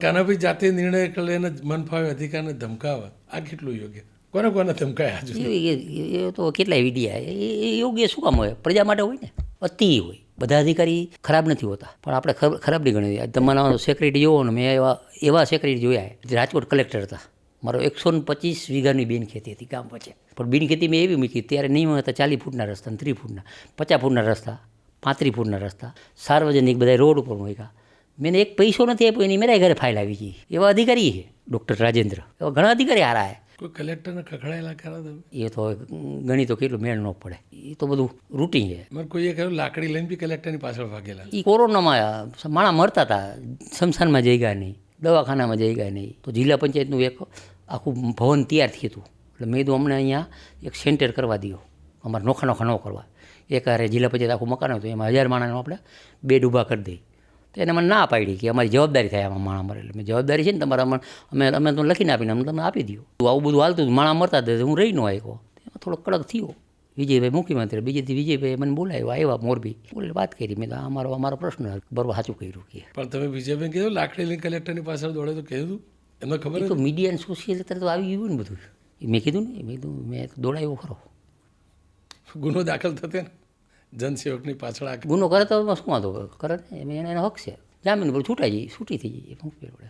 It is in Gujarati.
કાનાભાઈ જાતે નિર્ણય કરે અને મન ફાવે અધિકારને ધમકાવે, આ કેટલું યોગ્ય? કોને કોને ધમકાયા હજુ? એ તો કેટલાય વિડિયા એ યોગ્ય શું કામ હોય? પ્રજા માટે હોય ને, અતિ હોય. બધા અધિકારી ખરાબ નથી હોતા, પણ આપણે ખરાબ નહીં ગણી. તમારા સેક્રેટરી જોવો ને, મેં એવા સેક્રેટરી જોયા. રાજકોટ કલેક્ટર હતા, મારો 125 વીઘાની બિન ખેતી હતી ગામ વચ્ચે, પણ બિન ખેતી મેં એવી મૂકી ત્યારે નિયમ હતા 40 ફૂટના રસ્તા, 30 ફૂટના, 50 ફૂટના રસ્તા, 35 ફૂટના રસ્તા, સાર્વજનિક બધા રોડ ઉપર મૂક્યા. મેં એક પૈસો નથી આપ્યો, એની મેરા ઘરે ફાઇલ આવી ગઈ. એવા અધિકારી છે ડૉક્ટર રાજેન્દ્ર, એવા ઘણા અધિકારી હારા છે. કોઈ કલેક્ટરને ખખડાયેલા ખરા તમે? એ તો ગણી તો કેટલું મેળ ન પડે, એ તો બધું રૂટીન છે. મારે કોઈએ કહ્યું લાકડી લઈને બી કલેક્ટરની પાછળ ભાગેલા. એ કોરોનામાં માણા મરતા હતા, શમશાનમાં જઈ ગયા નહીં, દવાખાનામાં જઈ ગયા નહીં. તો જિલ્લા પંચાયતનું એક આખું ભવન તૈયાર થયું હતું, એટલે મેં કીધું અમને અહીંયા એક સેન્ટર કરવા દો, અમારે નોખા ન કરવા. એક હારે જિલ્લા પંચાયત આખું મકાન હતું, એમાં 1000 માણસનો આપણે બેડ ઊભા કરી દઈએ. તો એને મને ના પાડી કે અમારી જવાબદારી થાય આમાં માણા મરે. એટલે મેં જવાબદારી છે ને તમારા, અમે તો લખીને આપીને અમે તમને આપી દો. આવું બધું હાલતું હતું, માણા મરતા હતા, હું રહી ન આવ્યો. એમાં થોડો કડક થયો. વિજયભાઈ મુખ્યમંત્રી, બીજેથી વિજયભાઈ મને બોલાવ્યો, આવ્યા મોરબી, બોલે વાત કરી. મેં અમારો પ્રશ્ન બરોબર સાચું કર્યું કે. પણ તમે વિજયભાઈ કીધું લાકડી લઈને કલેક્ટરની પાછળ દોડે તો કીધું એમને ખબર? તો મીડિયા અને સોશિયલ અત્યારે તો આવી ગયું ને બધું. મેં કીધું ને, મેં દોડાવ્યો ખરો. ગુનો દાખલ થતે ને જનસેવકની પાછળ ગુનો કરે તો શું વાંધો કરે ને, એનો હક છે. જામીન પર છૂટાઈ જાય, છૂટી થઈ જાય.